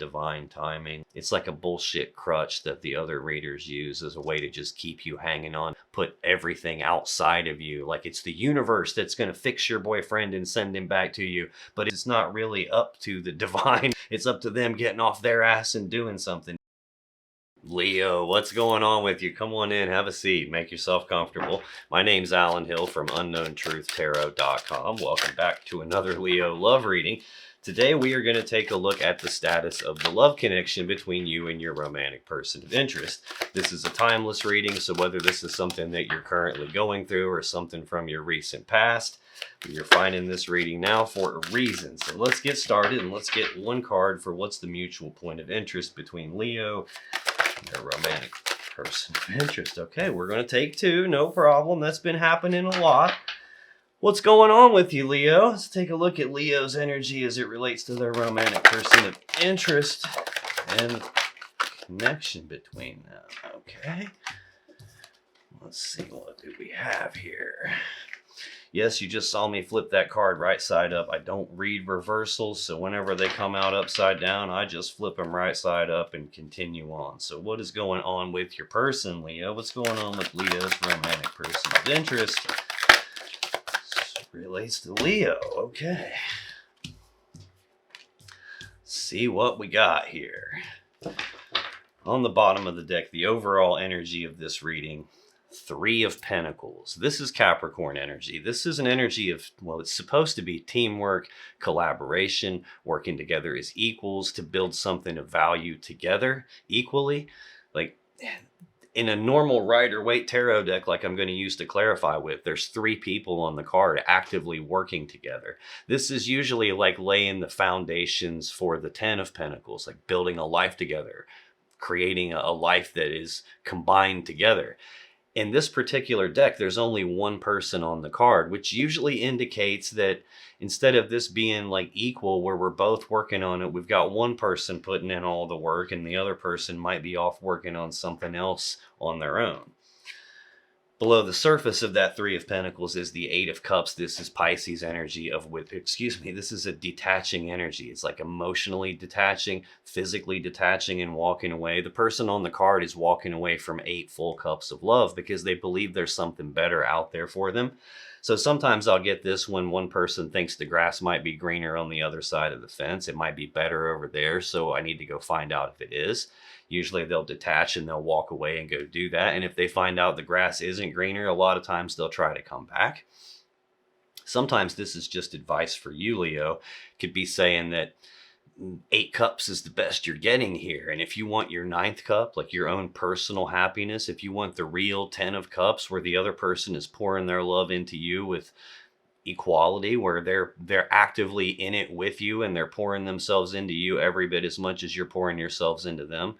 divine timing. It's like a bullshit crutch that the other readers use as a way to just keep you hanging on, put everything outside of you. Like it's the universe that's going to fix your boyfriend and send him back to you. But it's not really up to the divine. It's up to them getting off their ass and doing something. Leo, what's going on with you? Come on in, have a seat, make yourself comfortable. My name's Alan Hill from UnknownTruthTarot.com. Welcome back to another Leo love reading. Today we are going to take a look at the status of the love connection between you and your romantic person of interest. This is a timeless reading, so whether this is something that you're currently going through or something from your recent past, you're finding this reading now for a reason. So let's get started and let's get one card for what's the mutual point of interest between Leo a romantic person of interest. Okay, we're going to take two. No problem. That's been happening a lot. What's going on with you, Leo? Let's take a look at Leo's energy as it relates to their romantic person of interest and connection between them. Okay. Let's see, what do we have here? Yes, you just saw me flip that card right side up. I don't read reversals, so whenever they come out upside down, I just flip them right side up and continue on. So what is going on with your person, Leo? What's going on with Leo's romantic person of interest? This relates to Leo. Okay. See what we got here. On the bottom of the deck, the overall energy of this reading, Three of Pentacles. This is Capricorn energy. This is an energy of, well, it's supposed to be teamwork, collaboration, working together as equals to build something of value together equally. Like in a normal Rider-Waite tarot deck, like I'm going to use to clarify with, there's three people on the card actively working together. This is usually like laying the foundations for the Ten of Pentacles, like building a life together, creating a life that is combined together. In this particular deck, there's only one person on the card, which usually indicates that instead of this being like equal, where we're both working on it, we've got one person putting in all the work and the other person might be off working on something else on their own. Below the surface of that Three of Pentacles is the Eight of Cups. This is Pisces energy this is a detaching energy. It's like emotionally detaching, physically detaching and walking away. The person on the card is walking away from 8 full cups of love because they believe there's something better out there for them. So sometimes I'll get this when one person thinks the grass might be greener on the other side of the fence. It might be better over there, so I need to go find out if it is. Usually they'll detach and they'll walk away and go do that. And if they find out the grass isn't greener, a lot of times they'll try to come back. Sometimes this is just advice for you, Leo. Could be saying that 8 cups is the best you're getting here. And if you want your 9th cup, like your own personal happiness, if you want the real 10 of cups where the other person is pouring their love into you with equality, where they're actively in it with you and they're pouring themselves into you every bit as much as you're pouring yourselves into them,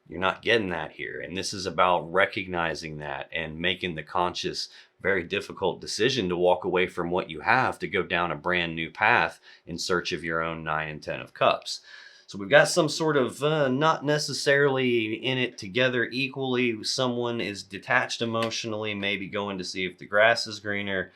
you're not getting that here. And this is about recognizing that and making the conscious, very difficult decision to walk away from what you have to go down a brand new path in search of your own 9 and 10 of cups. So we've got some sort of not necessarily in it together equally. Someone is detached emotionally, maybe going to see if the grass is greener.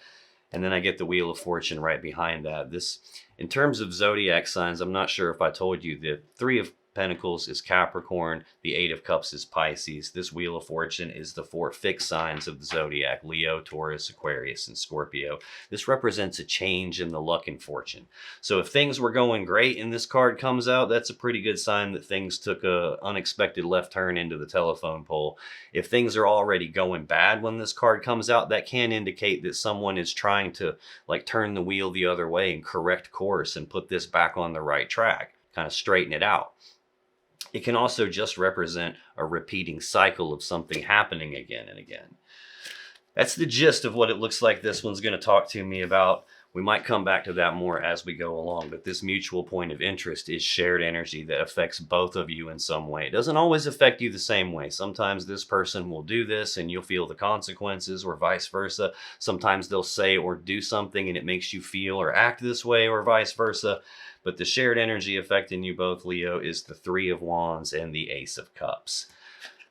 And then I get the Wheel of Fortune right behind that. This, in terms of zodiac signs, I'm not sure if I told you the Three of Pentacles is Capricorn, the Eight of Cups is Pisces. This Wheel of Fortune is the 4 fixed signs of the zodiac: Leo, Taurus, Aquarius, and Scorpio. This represents a change in the luck and fortune. So if things were going great and this card comes out, that's a pretty good sign that things took a unexpected left turn into the telephone pole. If things are already going bad when this card comes out, that can indicate that someone is trying to like turn the wheel the other way and correct course and put this back on the right track, kind of straighten it out. It can also just represent a repeating cycle of something happening again and again. That's the gist of what it looks like this one's going to talk to me about. We might come back to that more as we go along, but this mutual point of interest is shared energy that affects both of you in some way. It doesn't always affect you the same way. Sometimes this person will do this and you'll feel the consequences, or vice versa. Sometimes they'll say or do something and it makes you feel or act this way, or vice versa. But the shared energy affecting you both, Leo, is the Three of Wands and the Ace of Cups.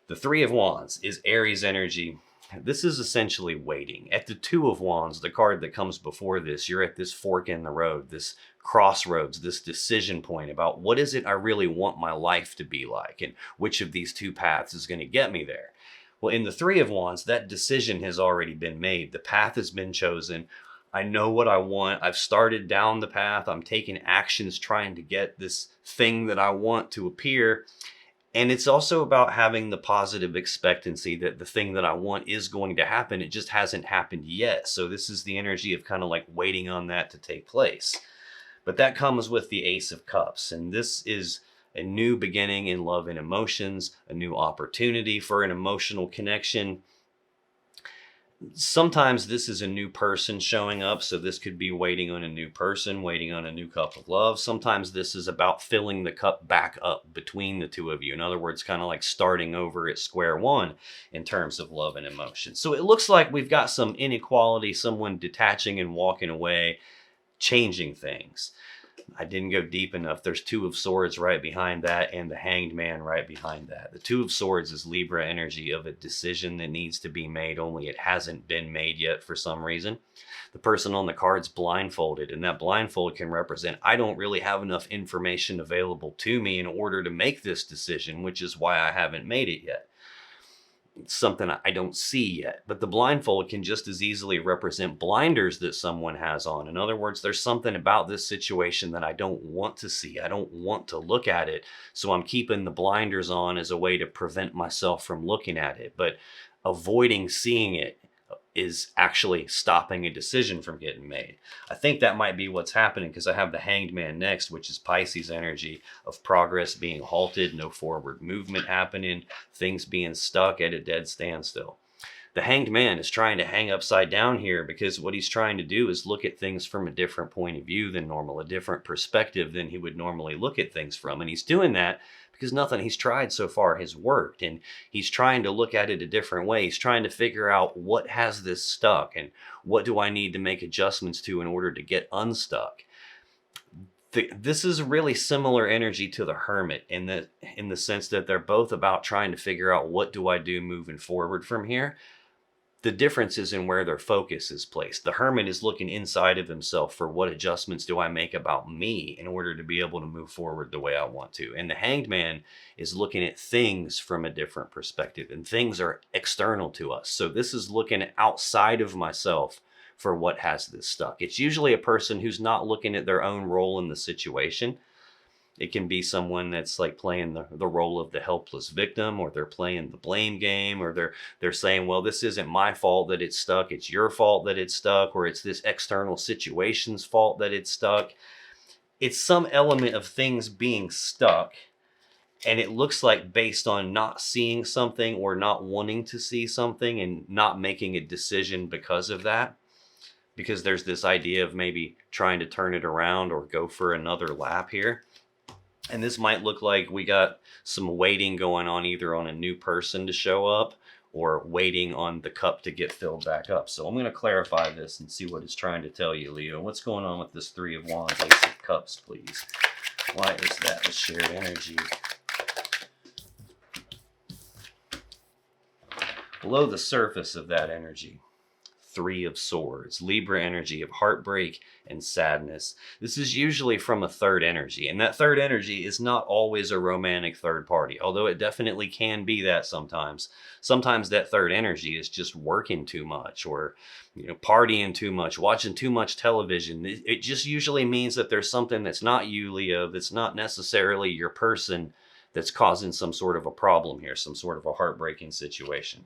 The Three of Wands is Aries energy. This is essentially waiting. At the Two of Wands, the card that comes before this, you're at this fork in the road, this crossroads, this decision point about what is it I really want my life to be like, and which of these two paths is going to get me there. Well, in the Three of Wands, that decision has already been made. The path has been chosen. I know what I want. I've started down the path. I'm taking actions trying to get this thing that I want to appear. And it's also about having the positive expectancy that the thing that I want is going to happen. It just hasn't happened yet. So this is the energy of kind of like waiting on that to take place. But that comes with the Ace of Cups. And this is a new beginning in love and emotions, a new opportunity for an emotional connection. Sometimes this is a new person showing up, so this could be waiting on a new person, waiting on a new cup of love. Sometimes this is about filling the cup back up between the two of you. In other words, kind of like starting over at square one in terms of love and emotion. So it looks like we've got some inequality, someone detaching and walking away, changing things. I didn't go deep enough. There's Two of Swords right behind that and the Hanged Man right behind that. The Two of Swords is Libra energy of a decision that needs to be made, only it hasn't been made yet for some reason. The person on the card's blindfolded, and that blindfold can represent, I don't really have enough information available to me in order to make this decision, which is why I haven't made it yet. It's something I don't see yet. But the blindfold can just as easily represent blinders that someone has on. In other words, there's something about this situation that I don't want to see. I don't want to look at it. So I'm keeping the blinders on as a way to prevent myself from looking at it. But avoiding seeing it is actually stopping a decision from getting made. I think that might be what's happening because I have the Hanged Man next, which is Pisces energy of progress being halted, no forward movement happening, things being stuck at a dead standstill. The Hanged Man is trying to hang upside down here because what he's trying to do is look at things from a different point of view than normal, a different perspective than he would normally look at things from. And he's doing that because nothing he's tried so far has worked. And he's trying to look at it a different way. He's trying to figure out what has this stuck and what do I need to make adjustments to in order to get unstuck. This is really similar energy to the Hermit in the sense that they're both about trying to figure out what do I do moving forward from here. The difference is in where their focus is placed. The Hermit is looking inside of himself for what adjustments do I make about me in order to be able to move forward the way I want to. And the Hanged Man is looking at things from a different perspective, and things are external to us. So this is looking outside of myself for what has this stuck. It's usually a person who's not looking at their own role in the situation. It can be someone that's like playing the role of the helpless victim, or they're playing the blame game, or they're saying, well, this isn't my fault that it's stuck. It's your fault that it's stuck, or it's this external situation's fault that it's stuck. It's some element of things being stuck. And it looks like based on not seeing something or not wanting to see something and not making a decision because of that. Because there's this idea of maybe trying to turn it around or go for another lap here. And this might look like we got some waiting going on, either on a new person to show up or waiting on the cup to get filled back up. So I'm going to clarify this and see what it's trying to tell you, Leo. What's going on with this Three of Wands, Ace of Cups, please? Why is that the shared energy? Below the surface of that energy, Three of Swords, Libra energy of heartbreak and sadness. This is usually from a third energy, and that third energy is not always a romantic third party, although it definitely can be that sometimes. Sometimes that third energy is just working too much, or partying too much, watching too much television. It just usually means that there's something that's not you, Leo, that's not necessarily your person, that's causing some sort of a problem here, some sort of a heartbreaking situation.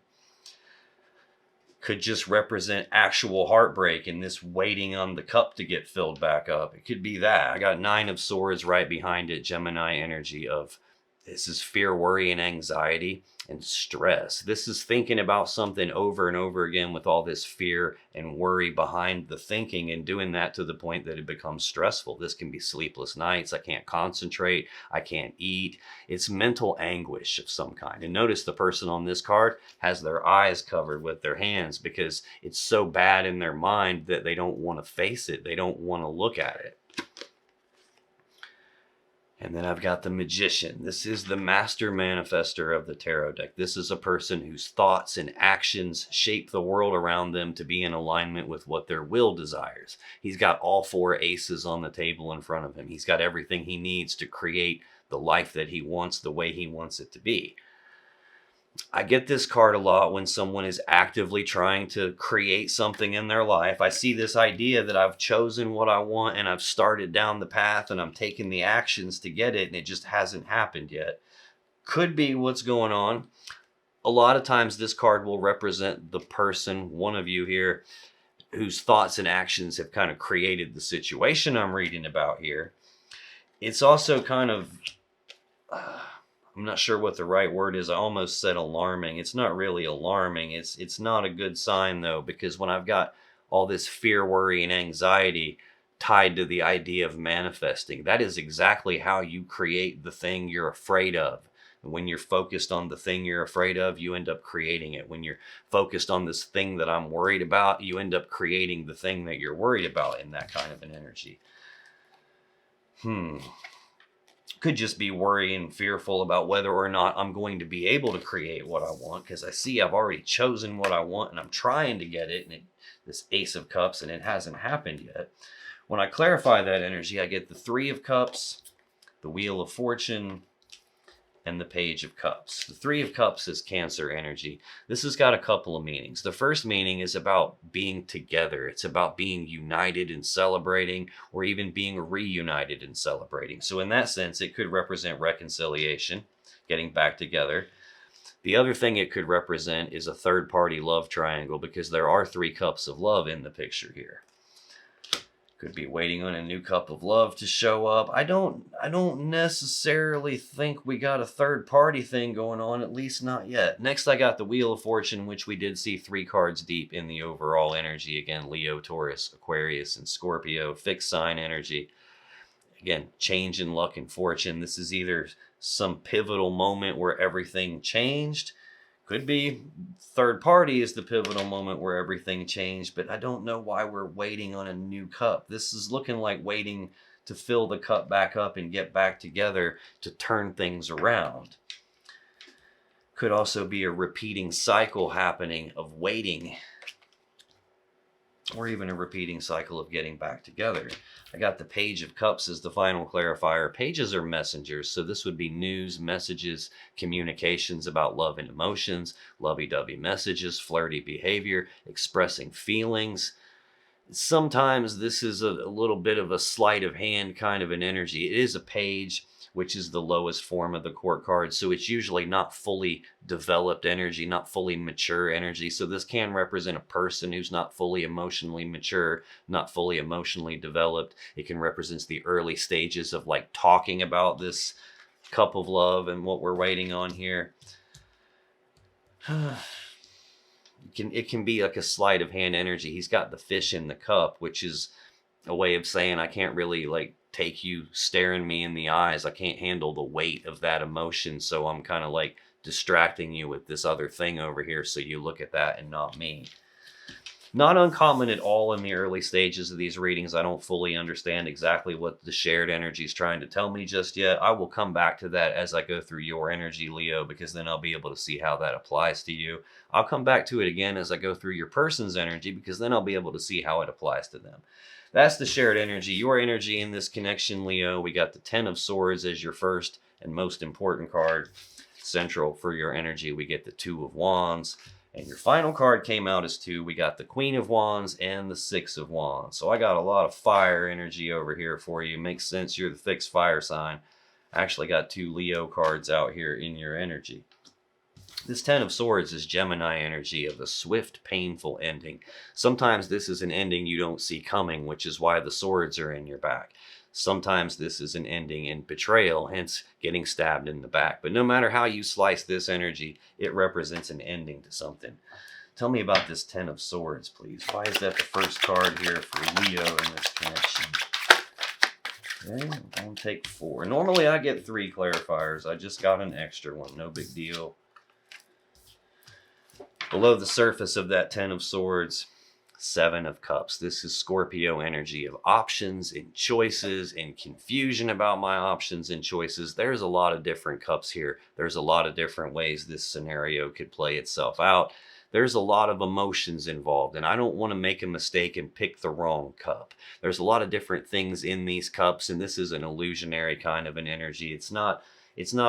Could just represent actual heartbreak and this waiting on the cup to get filled back up. It could be that. I got Nine of Swords right behind it, Gemini energy of this is fear, worry, and anxiety and stress. This is thinking about something over and over again with all this fear and worry behind the thinking, and doing that to the point that it becomes stressful. This can be sleepless nights. I can't concentrate. I can't eat. It's mental anguish of some kind. And notice the person on this card has their eyes covered with their hands because it's so bad in their mind that they don't want to face it. They don't want to look at it. And then I've got the Magician. This is the master manifester of the tarot deck. This is a person whose thoughts and actions shape the world around them to be in alignment with what their will desires. He's got all 4 aces on the table in front of him. He's got everything he needs to create the life that he wants, the way he wants it to be. I get this card a lot when someone is actively trying to create something in their life. I see this idea that I've chosen what I want and I've started down the path and I'm taking the actions to get it and it just hasn't happened yet. Could be what's going on. A lot of times this card will represent the person, one of you here, whose thoughts and actions have kind of created the situation I'm reading about here. It's also kind of... I'm not sure what the right word is. I almost said alarming. It's not really alarming. It's not a good sign though, because when I've got all this fear, worry, and anxiety tied to the idea of manifesting, that is exactly how you create the thing you're afraid of. And when you're focused on the thing you're afraid of, you end up creating it. When you're focused on this thing that I'm worried about, you end up creating the thing that you're worried about in that kind of an energy. Could just be worrying and fearful about whether or not I'm going to be able to create what I want, because I see I've already chosen what I want and I'm trying to get it, and this Ace of Cups, and it hasn't happened yet. When I clarify that energy, I get the 3 of Cups, the Wheel of Fortune, and the Page of Cups. The 3 of Cups is Cancer energy. This has got a couple of meanings. The first meaning is about being together. It's about being united and celebrating, or even being reunited and celebrating. So in that sense, it could represent reconciliation, getting back together. The other thing it could represent is a third-party love triangle, because there are 3 cups of love in the picture here. Could be waiting on a new cup of love to show up. I don't necessarily think we got a third party thing going on, at least not yet. Next, I got the Wheel of Fortune, which we did see 3 cards deep in the overall energy. Again, Leo, Taurus, Aquarius, and Scorpio. Fixed sign energy. Again, change in luck and fortune. This is either some pivotal moment where everything changed. Could be third party is the pivotal moment where everything changed, but I don't know why we're waiting on a new cup. This is looking like waiting to fill the cup back up and get back together to turn things around. Could also be a repeating cycle happening of waiting, or even a repeating cycle of getting back together. I got the Page of Cups as the final clarifier. Pages are messengers, so this would be news, messages, communications about love and emotions, lovey-dovey messages, flirty behavior, expressing feelings. Sometimes this is a little bit of a sleight of hand kind of an energy. It is a page, which is the lowest form of the court card. So it's usually not fully developed energy, not fully mature energy. So this can represent a person who's not fully emotionally mature, not fully emotionally developed. It can represent the early stages of like talking about this cup of love and what we're waiting on here. It can be like a sleight of hand energy. He's got the fish in the cup, which is a way of saying I can't really like take you staring me in the eyes. I can't handle the weight of that emotion, so I'm kind of like distracting you with this other thing over here, so you look at that and not me. Not uncommon at all in the early stages of these readings. I don't fully understand exactly what the shared energy is trying to tell me just yet. I will come back to that as I go through your energy, Leo, because then I'll be able to see how that applies to you. I'll come back to it again as I go through your person's energy, because then I'll be able to see how it applies to them. That's the shared energy, your energy in this connection, Leo. We got the 10 of Swords as your first and most important card. Central for your energy, we get the 2 of Wands. And your final card came out as 2. We got the Queen of Wands and the 6 of Wands. So I got a lot of fire energy over here for you. Makes sense, you're the fixed fire sign. I actually got 2 Leo cards out here in your energy. This 10 of Swords is Gemini energy of a swift, painful ending. Sometimes this is an ending you don't see coming, which is why the swords are in your back. Sometimes this is an ending in betrayal, hence getting stabbed in the back. But no matter how you slice this energy, it represents an ending to something. Tell me about this 10 of Swords, please. Why is that the first card here for Leo in this connection? Okay, I'm going to take 4. Normally I get 3 clarifiers. I just got an extra one. No big deal. Below the surface of that 10 of Swords, Seven of Cups. This is Scorpio energy of options and choices and confusion about my options and choices. There's a lot of different cups here. There's a lot of different ways this scenario could play itself out. There's a lot of emotions involved, and I don't want to make a mistake and pick the wrong cup. There's a lot of different things in these cups, and this is an illusionary kind of an energy. It's not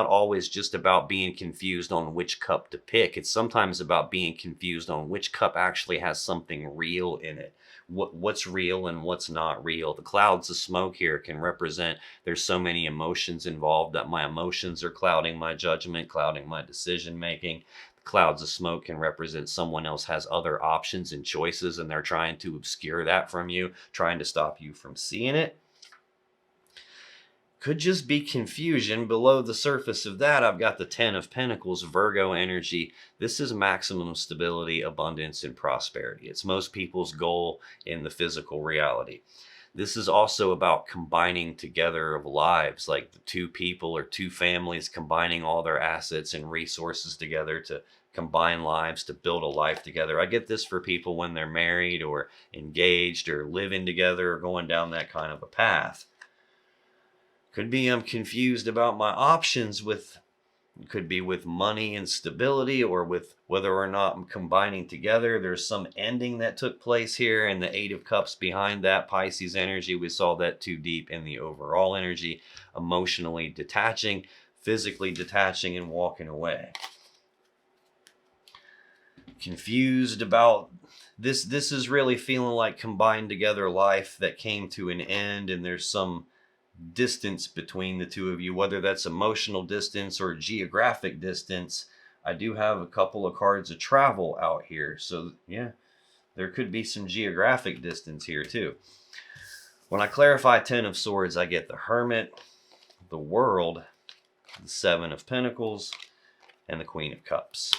always just about being confused on which cup to pick. It's sometimes about being confused on which cup actually has something real in it. What's real and what's not real. The clouds of smoke here can represent there's so many emotions involved that my emotions are clouding my judgment, clouding my decision making. The clouds of smoke can represent someone else has other options and choices, and they're trying to obscure that from you, trying to stop you from seeing it. Could just be confusion. Below the surface of that, I've got the 10 of Pentacles, Virgo energy. This is maximum stability, abundance, and prosperity. It's most people's goal in the physical reality. This is also about combining together of lives, like the two people or two families combining all their assets and resources together to combine lives to build a life together. I get this for people when they're married or engaged or living together or going down that kind of a path. Could be I'm confused about my options could be with money and stability, or with whether or not I'm combining together. There's some ending that took place here, and the 8 of Cups behind that, Pisces energy. We saw that too deep in the overall energy, emotionally detaching, physically detaching, and walking away. Confused about this. This is really feeling like combined together life that came to an end, and there's some distance between the two of you, whether that's emotional distance or geographic distance. I do have a couple of cards of travel out here, so yeah, there could be some geographic distance here too. When I clarify 10 of Swords, I get the Hermit, the World, the 7 of Pentacles, and the Queen of Cups.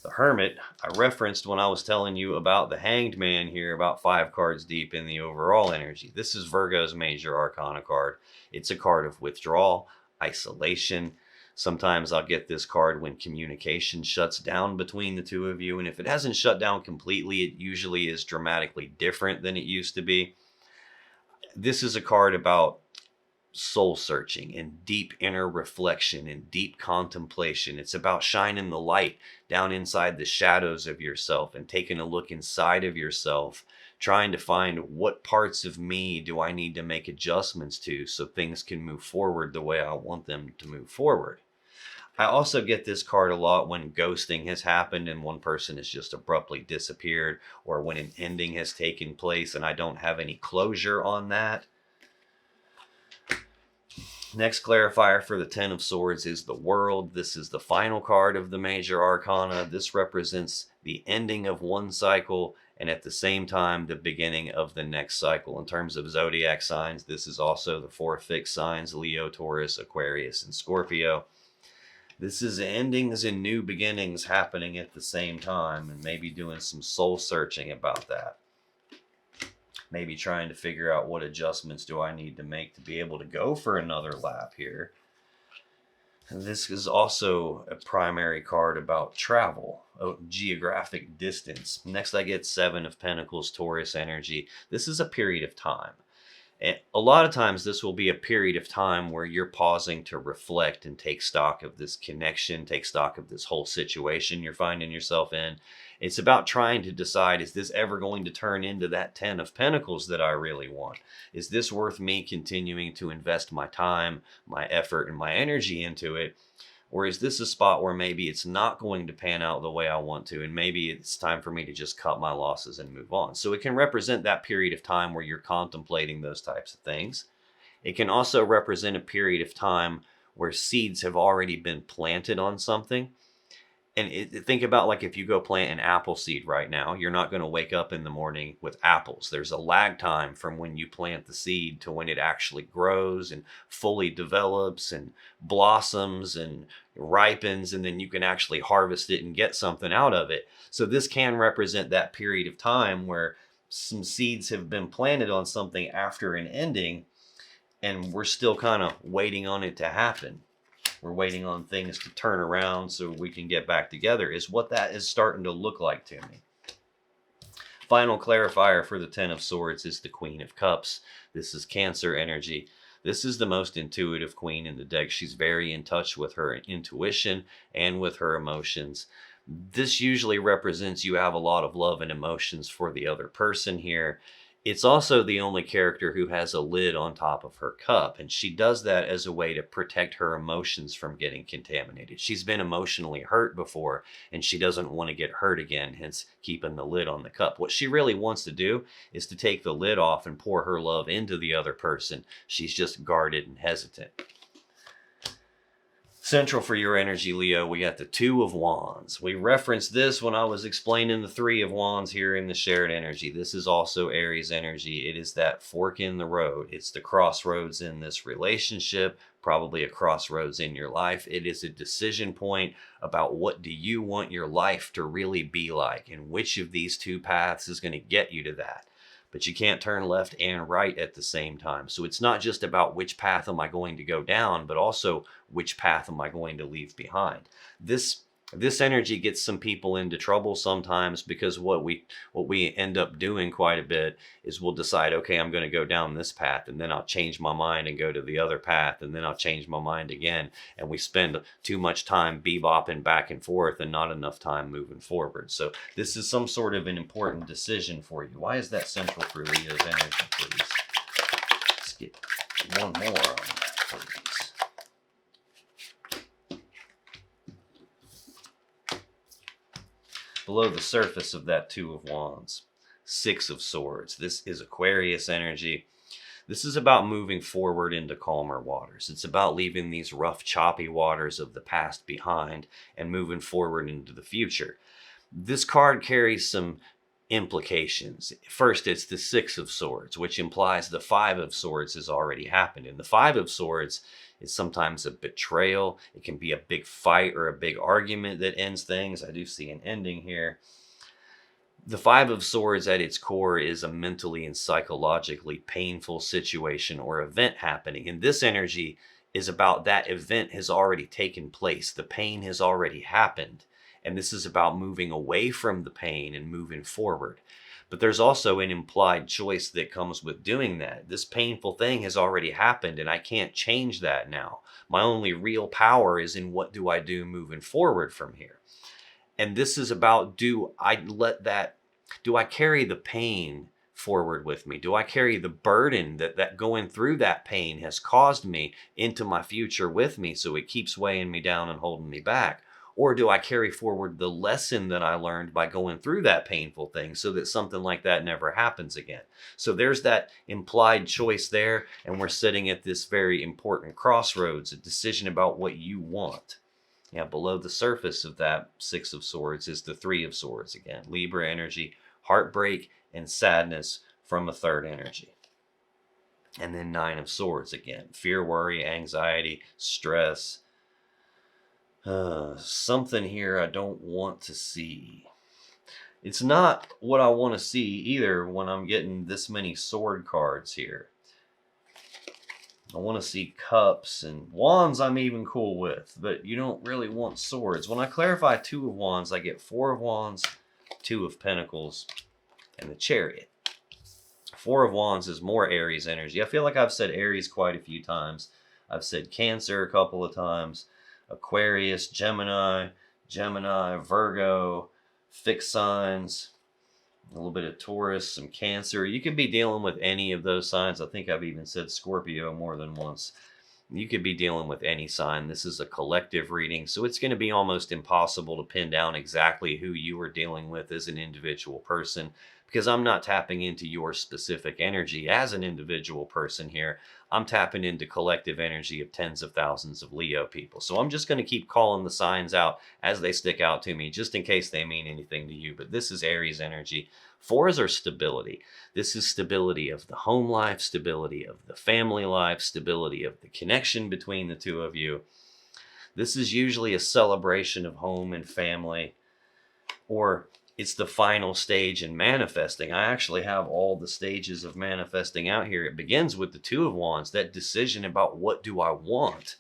The Hermit I referenced when I was telling you about the Hanged Man here, about 5 cards deep in the overall energy. This is Virgo's major arcana card. It's a card of withdrawal, isolation. Sometimes I'll get this card when communication shuts down between the two of you. And if it hasn't shut down completely, it usually is dramatically different than it used to be. This is a card about soul searching and deep inner reflection and deep contemplation. It's about shining the light down inside the shadows of yourself and taking a look inside of yourself, trying to find what parts of me do I need to make adjustments to so things can move forward the way I want them to move forward. I also get this card a lot when ghosting has happened and one person has just abruptly disappeared, or when an ending has taken place and I don't have any closure on that. Next clarifier for the 10 of Swords is the World. This is the final card of the major arcana. This represents the ending of one cycle and at the same time the beginning of the next cycle. In terms of zodiac signs, this is also the 4 fixed signs: Leo, Taurus, Aquarius, and Scorpio. This is endings and new beginnings happening at the same time, and maybe doing some soul searching about that. Maybe trying to figure out what adjustments do I need to make to be able to go for another lap here. And this is also a primary card about travel, geographic distance. Next, I get 7 of Pentacles, Taurus energy. This is a period of time. And a lot of times this will be a period of time where you're pausing to reflect and take stock of this connection, take stock of this whole situation you're finding yourself in. It's about trying to decide, is this ever going to turn into that 10 of Pentacles that I really want? Is this worth me continuing to invest my time, my effort, and my energy into it? Or is this a spot where maybe it's not going to pan out the way I want to, and maybe it's time for me to just cut my losses and move on? So it can represent that period of time where you're contemplating those types of things. It can also represent a period of time where seeds have already been planted on something. And think about, like, if you go plant an apple seed right now, you're not going to wake up in the morning with apples. There's a lag time from when you plant the seed to when it actually grows and fully develops and blossoms and ripens, and then you can actually harvest it and get something out of it. So this can represent that period of time where some seeds have been planted on something after an ending, and we're still kind of waiting on it to happen. We're waiting on things to turn around so we can get back together, is what that is starting to look like to me. Final clarifier for the Ten of Swords is the Queen of Cups. This is Cancer energy. This is the most intuitive queen in the deck. She's very in touch with her intuition and with her emotions. This usually represents you have a lot of love and emotions for the other person here. It's also the only character who has a lid on top of her cup, and she does that as a way to protect her emotions from getting contaminated. She's been emotionally hurt before, and she doesn't want to get hurt again, hence keeping the lid on the cup. What she really wants to do is to take the lid off and pour her love into the other person. She's just guarded and hesitant. Central for your energy, Leo, we got the Two of Wands. We referenced this when I was explaining the Three of Wands here in the shared energy. This is also Aries energy. It is that fork in the road. It's the crossroads in this relationship, probably a crossroads in your life. It is a decision point about what do you want your life to really be like, and which of these two paths is going to get you to that. But you can't turn left and right at the same time. So it's not just about which path am I going to go down, but also which path am I going to leave behind. This energy gets some people into trouble sometimes, because what we end up doing quite a bit is we'll decide, okay, I'm going to go down this path, and then I'll change my mind and go to the other path, and then I'll change my mind again, and we spend too much time bebopping back and forth and not enough time moving forward. So this is some sort of an important decision for you. Why is that central for Leo's energy, please? Let's get one more on that, please. Below the surface of that Two of Wands, Six of Swords. This is Aquarius energy. This is about moving forward into calmer waters. It's about leaving these rough, choppy waters of the past behind and moving forward into the future. This card carries some implications. First, it's the Six of Swords, which implies the Five of Swords has already happened. And the Five of Swords is sometimes a betrayal. It can be a big fight or a big argument that ends things. I do see an ending here. The Five of Swords at its core is a mentally and psychologically painful situation or event happening. And this energy is about that event has already taken place. The pain has already happened. And this is about moving away from the pain and moving forward. But there's also an implied choice that comes with doing that. This painful thing has already happened, and I can't change that now. My only real power is in what do I do moving forward from here. And this is about, do I carry the pain forward with me? Do I carry the burden that going through that pain has caused me into my future with me, so it keeps weighing me down and holding me back? Or do I carry forward the lesson that I learned by going through that painful thing so that something like that never happens again? So there's that implied choice there, and we're sitting at this very important crossroads, a decision about what you want. Yeah, below the surface of that Six of Swords is the Three of Swords again. Libra energy, heartbreak and sadness from a third energy. And then Nine of Swords again. Fear, worry, anxiety, stress. Something here I don't want to see. It's not what I want to see either when I'm getting this many sword cards here. I want to see cups and wands I'm even cool with, but you don't really want swords. When I clarify Two of Wands, I get Four of Wands, Two of Pentacles, and the Chariot. Four of Wands is more Aries energy. I feel like I've said Aries quite a few times. I've said Cancer a couple of times. Aquarius, Gemini, Virgo, fixed signs, a little bit of Taurus, some Cancer. You could be dealing with any of those signs. I think I've even said Scorpio more than once. You could be dealing with any sign. This is a collective reading, so it's going to be almost impossible to pin down exactly who you are dealing with as an individual person, because I'm not tapping into your specific energy as an individual person here. I'm tapping into collective energy of tens of thousands of Leo people. So I'm just going to keep calling the signs out as they stick out to me, just in case they mean anything to you. But this is Aries energy. Fours are stability. This is stability of the home life, stability of the family life, stability of the connection between the two of you. This is usually a celebration of home and family, or it's the final stage in manifesting. I actually have all the stages of manifesting out here. It begins with the Two of Wands, that decision about what do I want.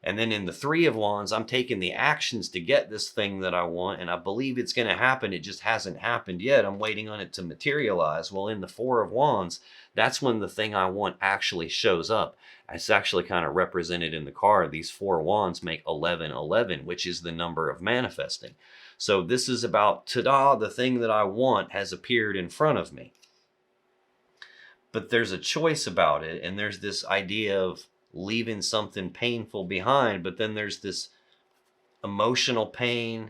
And then in the Three of Wands, I'm taking the actions to get this thing that I want, and I believe it's going to happen. It just hasn't happened yet. I'm waiting on it to materialize. Well, in the Four of Wands, that's when the thing I want actually shows up. It's actually kind of represented in the card. These four wands make 1111, which is the number of manifesting. So this is about, ta-da, the thing that I want has appeared in front of me. But there's a choice about it, and there's this idea of leaving something painful behind, but then there's this emotional pain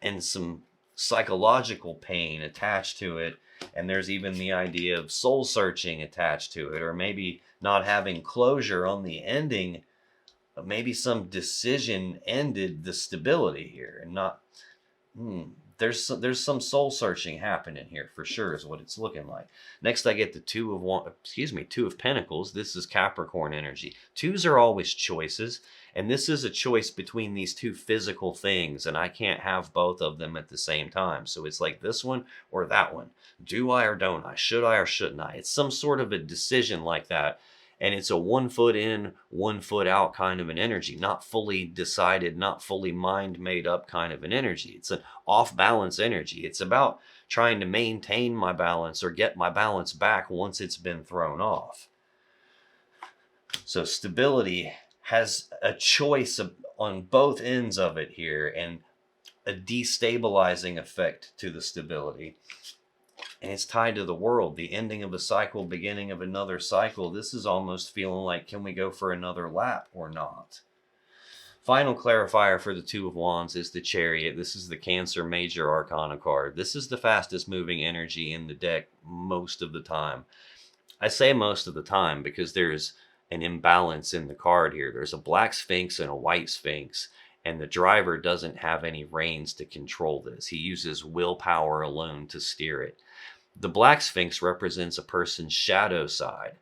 and some psychological pain attached to it, and there's even the idea of soul searching attached to it, or maybe not having closure on the ending. Maybe some decision ended the stability here, and not there's some soul searching happening here for sure, is what it's looking like. Next, I get the Two of Pentacles. This is Capricorn energy. Twos are always choices, and this is a choice between these two physical things, and I can't have both of them at the same time. So it's like this one or that one. Do I or don't I? Should I or shouldn't I? It's some sort of a decision like that. And it's a 1 foot in, 1 foot out kind of an energy, not fully decided, not fully mind made up kind of an energy. It's an off balance energy. It's about trying to maintain my balance or get my balance back once it's been thrown off. So stability has a choice on both ends of it here, and a destabilizing effect to the stability. And it's tied to the world, the ending of a cycle, beginning of another cycle. This is almost feeling like, can we go for another lap or not? Final clarifier for the Two of Wands is the Chariot. This is the Cancer Major Arcana card. This is the fastest moving energy in the deck most of the time. I say most of the time because there's an imbalance in the card here. There's a black Sphinx and a white Sphinx, and the driver doesn't have any reins to control this. He uses willpower alone to steer it. The black Sphinx represents a person's shadow side,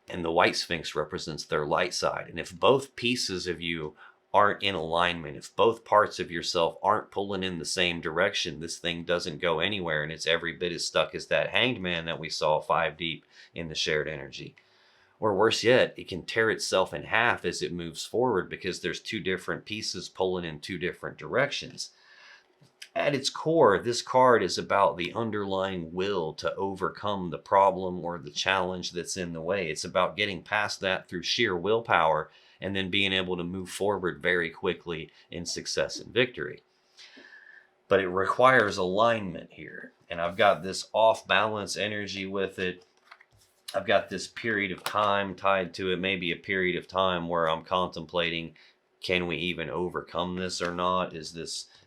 and the white Sphinx represents their light side. And if both pieces of you aren't in alignment, if both parts of yourself aren't pulling in the same direction, this thing doesn't go anywhere, and it's every bit as stuck as that Hanged Man that we saw 5 deep in the shared energy. Or worse yet, it can tear itself in half as it moves forward because there's two different pieces pulling in two different directions. At its core, this card is about the underlying will to overcome the problem or the challenge that's in the way. It's about getting past that through sheer willpower and then being able to move forward very quickly in success and victory. But it requires alignment here. And I've got this off-balance energy with it. I've got this period of time tied to it, maybe a period of time where I'm contemplating, can we even overcome this or not? Is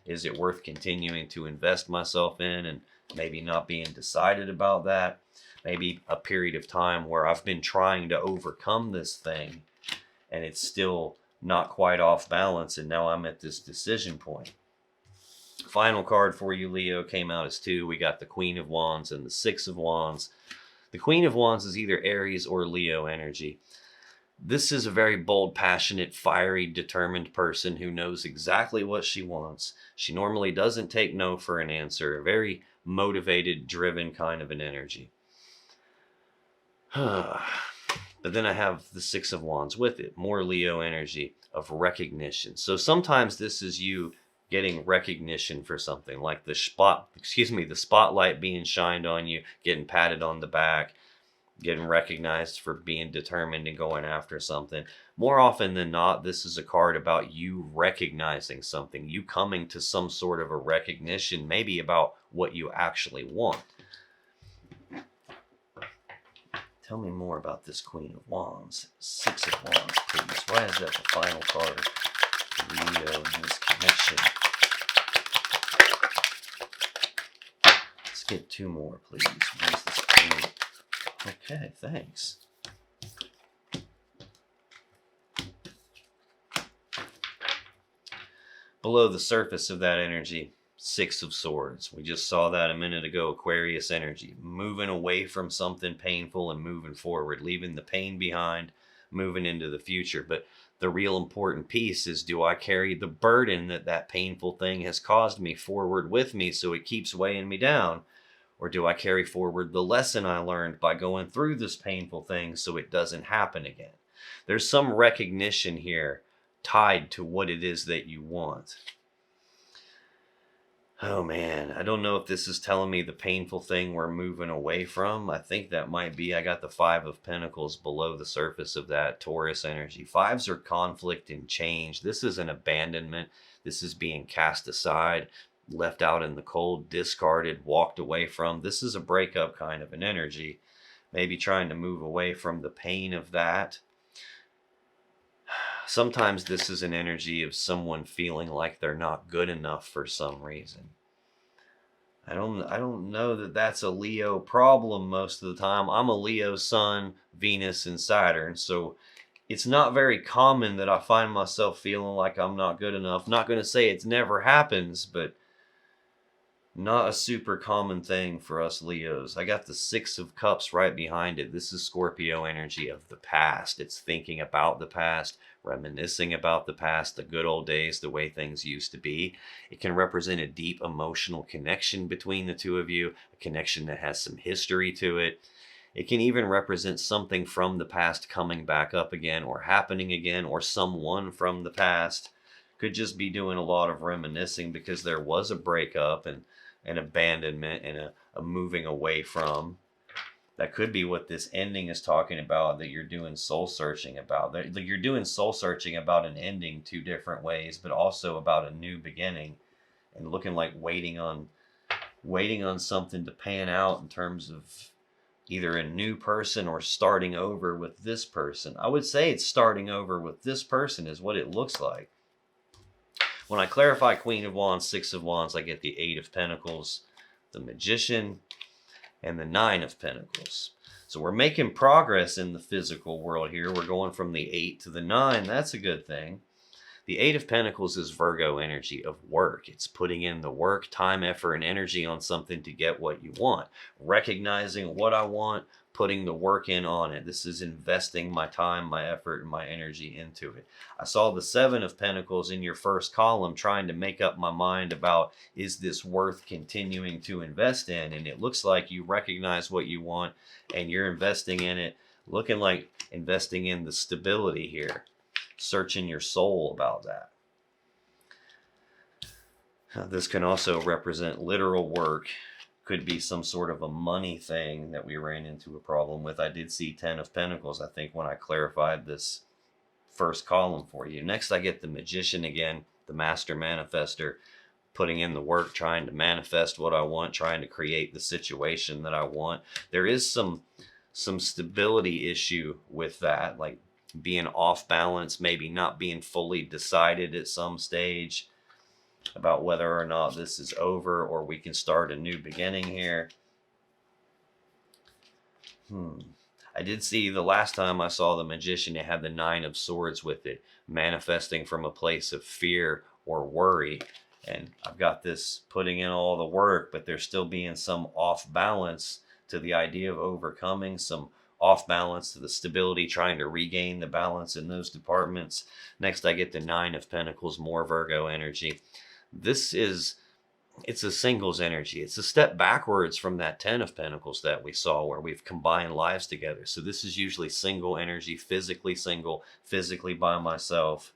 it worth continuing to invest myself in, and maybe not being decided about that? Maybe a period of time where I've been trying to overcome this thing and it's still not quite off balance, and now I'm at this decision point. Final card for you, Leo, came out as 2. We got the Queen of Wands and the Six of Wands. The Queen of Wands is either Aries or Leo energy. This is a very bold, passionate, fiery, determined person who knows exactly what she wants. She normally doesn't take no for an answer. A very motivated, driven kind of an energy. But then I have the Six of Wands with it. More Leo energy of recognition. So sometimes this is you getting recognition for something, like the spotlight being shined on you, getting patted on the back, getting recognized for being determined and going after something. More often than not, this is a card about you recognizing something, you coming to some sort of a recognition, maybe about what you actually want. Tell me more about this Queen of Wands. Six of Wands, please. Why is that the final card? Leo and his connection. Let's get 2 more, please. Where's this Queen? Okay, thanks. Below the surface of that energy, Six of Swords. We just saw that a minute ago. Aquarius energy. Moving away from something painful and moving forward. Leaving the pain behind, moving into the future. But the real important piece is, do I carry the burden that painful thing has caused me forward with me so it keeps weighing me down? Or do I carry forward the lesson I learned by going through this painful thing so it doesn't happen again? There's some recognition here tied to what it is that you want. Oh man, I don't know if this is telling me the painful thing we're moving away from. I think that might be. I got the Five of Pentacles below the surface of that Taurus energy. Fives are conflict and change. This is an abandonment. This is being cast aside, left out in the cold, discarded, walked away from. This is a breakup kind of an energy. Maybe trying to move away from the pain of that. Sometimes this is an energy of someone feeling like they're not good enough for some reason. I don't know that that's a Leo problem most of the time. I'm a Leo sun, Venus, and Saturn, so it's not very common that I find myself feeling like I'm not good enough. Not going to say it never happens, but not a super common thing for us Leos. I got the Six of Cups right behind it. This is Scorpio energy of the past. It's thinking about the past, reminiscing about the past, the good old days, the way things used to be. It can represent a deep emotional connection between the two of you, a connection that has some history to it. It can even represent something from the past coming back up again or happening again, or someone from the past. Could just be doing a lot of reminiscing because there was a breakup and an abandonment and a moving away from. That could be what this ending is talking about, that you're doing soul searching about. That you're doing soul searching about an ending two different ways, but also about a new beginning, and looking like waiting on something to pan out in terms of either a new person or starting over with this person. I would say it's starting over with this person is what it looks like. When I clarify Queen of Wands, Six of Wands, I get the Eight of Pentacles, the Magician, and the Nine of Pentacles. So we're making progress in the physical world here. We're going from the 8 to the 9. That's a good thing. The Eight of Pentacles is Virgo energy of work. It's putting in the work, time, effort, and energy on something to get what you want. Recognizing what I want, putting the work in on it. This is investing my time, my effort, and my energy into it. I saw the Seven of Pentacles in your first column trying to make up my mind about, is this worth continuing to invest in? And it looks like you recognize what you want and you're investing in it, looking like investing in the stability here. Searching your soul about that. This can also represent literal work. Could be some sort of a money thing that we ran into a problem with. I did see 10 of Pentacles, I think, when I clarified this first column for you. Next, I get the Magician again, the Master Manifester, putting in the work, trying to manifest what I want, trying to create the situation that I want. There is some stability issue with that, like being off balance, maybe not being fully decided at some stage about whether or not this is over or we can start a new beginning here. I did see the last time I saw the Magician, it had the Nine of Swords with it, manifesting from a place of fear or worry. And I've got this putting in all the work, but there's still being some off balance to the idea of overcoming, some off balance to the stability, trying to regain the balance in those departments. Next, I get the Nine of Pentacles, more Virgo energy. It's a singles energy. It's a step backwards from that 10 of Pentacles that we saw where we've combined lives together. So this is usually single energy, physically single, physically by myself.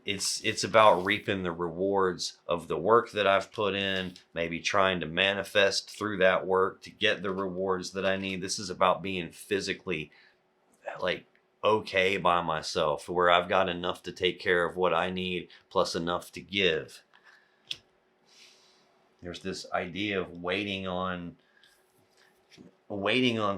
It's about reaping the rewards of the work that I've put in, maybe trying to manifest through that work to get the rewards that I need. This is about being physically like okay by myself, where I've got enough to take care of what I need plus enough to give. There's this idea of waiting on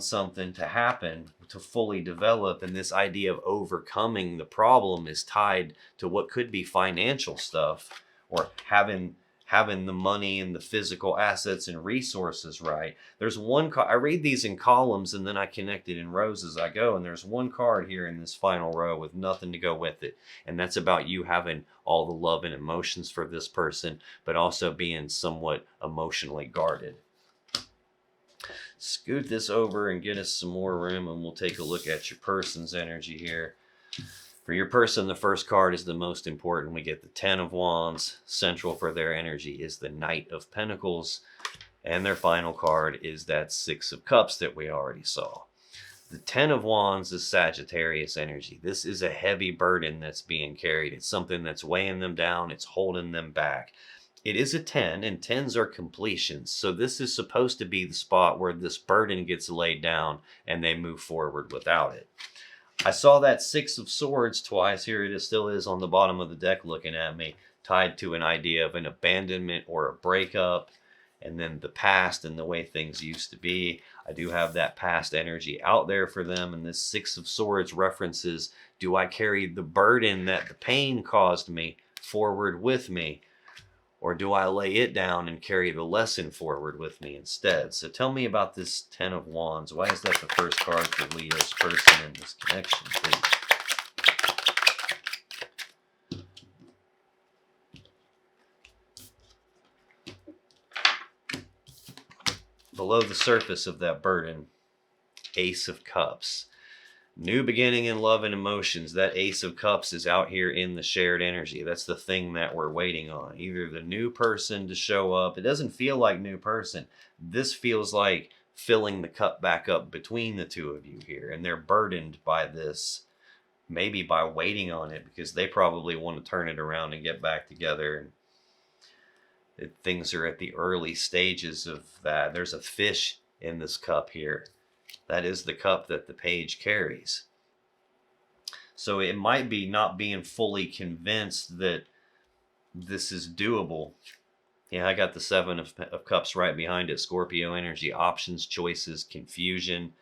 something to happen, to fully develop, and this idea of overcoming the problem is tied to what could be financial stuff, or having the money and the physical assets and resources right. There's one card, I read these in columns and then I connect it in rows as I go, and there's one card here in this final row with nothing to go with it, and that's about you having all the love and emotions for this person, but also being somewhat emotionally guarded. Scoot this over and get us some more room, and we'll take a look at your person's energy here. For your person, the first card is the most important. We get the 10 of Wands. Central for their energy is the Knight of Pentacles. And their final card is that Six of Cups that we already saw. The Ten of Wands is Sagittarius energy. This is a heavy burden that's being carried. It's something that's weighing them down. It's holding them back. It is a 10, and 10s are completions. So this is supposed to be the spot where this burden gets laid down and they move forward without it. I saw that Six of Swords twice. Here it still is on the bottom of the deck looking at me, tied to an idea of an abandonment or a breakup, and then the past and the way things used to be. I do have that past energy out there for them, and this Six of Swords references, do I carry the burden that the pain caused me forward with me, or do I lay it down and carry the lesson forward with me instead? So tell me about this Ten of Wands. Why is that the first card for Leo's person in this connection, please? Below the surface of that burden, Ace of Cups. New beginning in love and emotions. That Ace of Cups is out here in the shared energy. That's the thing that we're waiting on. Either the new person to show up. It doesn't feel like new person. This feels like filling the cup back up between the two of you here. And they're burdened by this, maybe by waiting on it, because they probably want to turn it around and get back together. And things are at the early stages of that. There's a fish in this cup here. That is the cup that the page carries. So it might be not being fully convinced that this is doable. Yeah, I got the Seven of Cups right behind it. Scorpio energy, options, choices, confusion.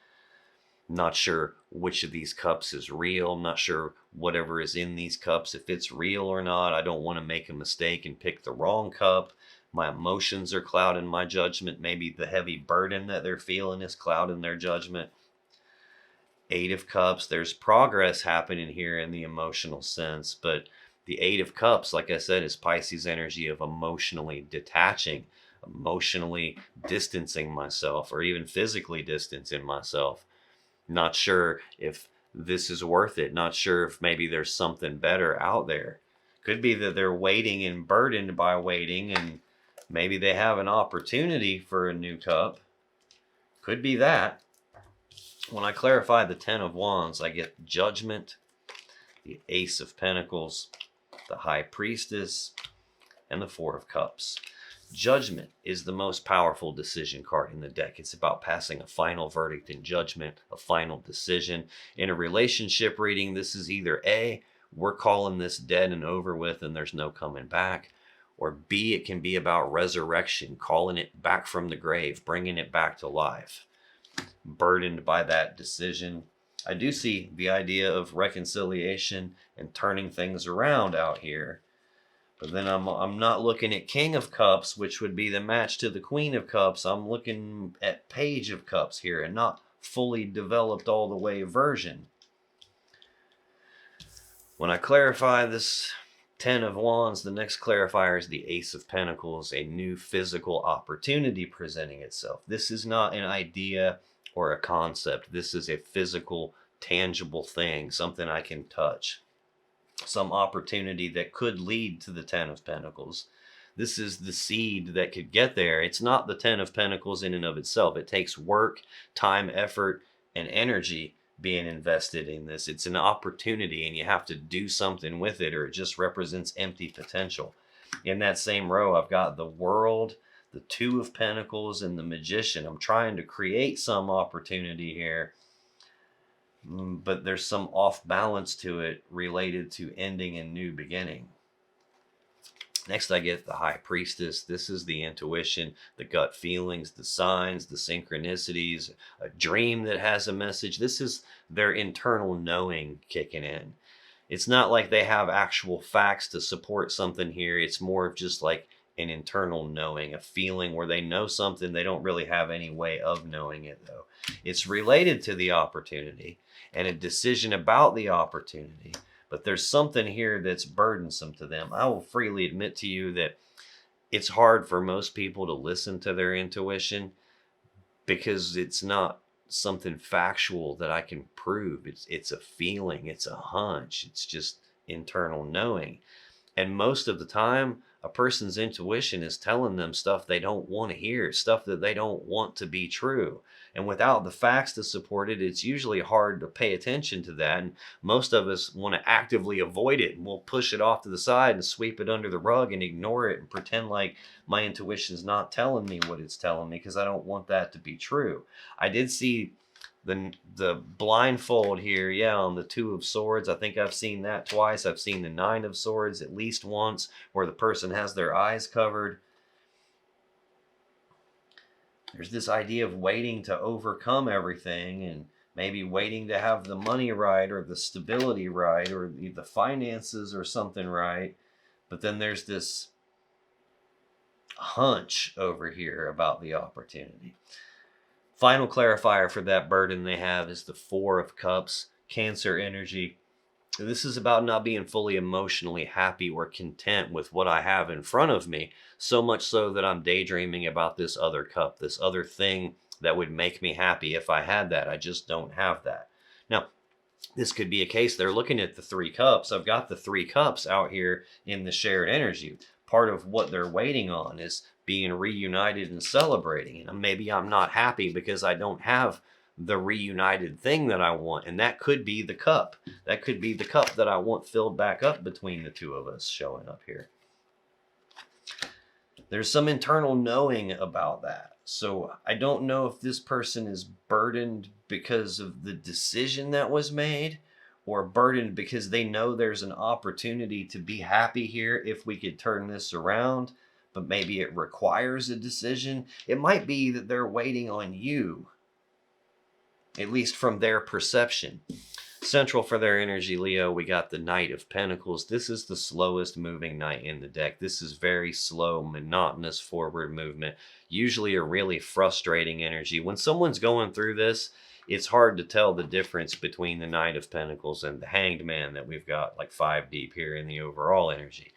Not sure which of these cups is real. Not sure whatever is in these cups, if it's real or not. I don't want to make a mistake and pick the wrong cup. My emotions are clouding my judgment. Maybe the heavy burden that they're feeling is clouding their judgment. Eight of Cups. There's progress happening here in the emotional sense. But the Eight of Cups, like I said, is Pisces energy of emotionally detaching, emotionally distancing myself, or even physically distancing myself. Not sure if this is worth it. Not sure if maybe there's something better out there. Could be that they're waiting and burdened by waiting, and maybe they have an opportunity for a new cup. Could be that. When I clarify the Ten of Wands, I get Judgment, the Ace of Pentacles, the High Priestess, and the Four of Cups. Judgment is the most powerful decision card in the deck. It's about passing a final verdict in judgment, a final decision. In a relationship reading, this is either A, we're calling this dead and over with and there's no coming back, or B, it can be about resurrection, calling it back from the grave, bringing it back to life. Burdened by that decision. I do see the idea of reconciliation and turning things around out here. But then I'm not looking at King of Cups, which would be the match to the Queen of Cups. I'm looking at Page of Cups here, and not fully developed all the way version. When I clarify this Ten of Wands, the next clarifier is the Ace of Pentacles, a new physical opportunity presenting itself. This is not an idea or a concept. This is a physical, tangible thing, something I can touch. Some opportunity that could lead to the Ten of Pentacles. This is the seed that could get there. It's not the Ten of Pentacles in and of itself. It takes work, time, effort, and energy being invested in this. It's an opportunity, and you have to do something with it, or it just represents empty potential. In that same row, I've got the World, the Two of Pentacles, and the Magician. I'm trying to create some opportunity here, but there's some off balance to it related to ending and new beginning. Next, I get the High Priestess. This is the intuition, the gut feelings, the signs, the synchronicities, a dream that has a message. This is their internal knowing kicking in. It's not like they have actual facts to support something here. It's more of just like an internal knowing, a feeling where they know something. They don't really have any way of knowing it, though. It's related to the opportunity and a decision about the opportunity. But there's something here that's burdensome to them. I will freely admit to you that it's hard for most people to listen to their intuition because it's not something factual that I can prove. It's a feeling, it's a hunch, it's just internal knowing. And most of the time, a person's intuition is telling them stuff they don't want to hear, stuff that they don't want to be true. And without the facts to support it, it's usually hard to pay attention to that. And most of us want to actively avoid it. And we'll push it off to the side and sweep it under the rug and ignore it and pretend like my intuition's not telling me what it's telling me because I don't want that to be true. I did see the blindfold here, yeah, on the Two of Swords. I think I've seen that twice. I've seen the Nine of Swords at least once, where the person has their eyes covered. There's this idea of waiting to overcome everything, and maybe waiting to have the money right, or the stability right, or the finances or something right. But then there's this hunch over here about the opportunity. Final clarifier for that burden they have is the Four of Cups, Cancer energy. This is about not being fully emotionally happy or content with what I have in front of me, so much so that I'm daydreaming about this other cup, this other thing that would make me happy if I had that. I just don't have that. Now, this could be a case they're looking at the Three Cups. I've got the Three Cups out here in the shared energy. Part of what they're waiting on is being reunited and celebrating. And maybe I'm not happy because I don't have the reunited thing that I want. And that could be the cup. That could be the cup that I want filled back up between the two of us showing up here. There's some internal knowing about that. So I don't know if this person is burdened because of the decision that was made, or burdened because they know there's an opportunity to be happy here if we could turn this around, but maybe it requires a decision. It might be that they're waiting on you, at least from their perception. Central for their energy, Leo, we got the Knight of Pentacles. This is the slowest moving knight in the deck. This is very slow, monotonous forward movement, usually a really frustrating energy. When someone's going through this, it's hard to tell the difference between the Knight of Pentacles and the Hanged Man that we've got like 5 deep here in the overall energy.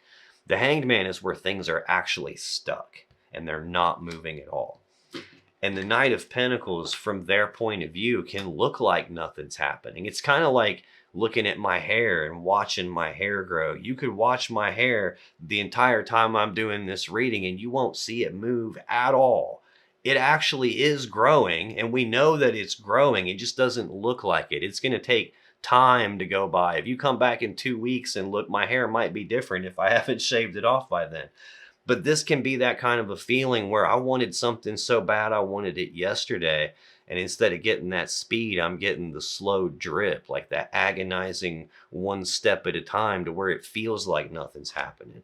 The Hanged Man is where things are actually stuck and they're not moving at all. And the Knight of Pentacles, from their point of view, can look like nothing's happening. It's kind of like looking at my hair and watching my hair grow. You could watch my hair the entire time I'm doing this reading and you won't see it move at all. It actually is growing, and we know that it's growing. It just doesn't look like it. It's going to take time to go by. If you come back in 2 weeks and look, my hair might be different if I haven't shaved it off by then. But this can be that kind of a feeling where I wanted something so bad, I wanted it yesterday. And instead of getting that speed, I'm getting the slow drip, like that agonizing one step at a time to where it feels like nothing's happening.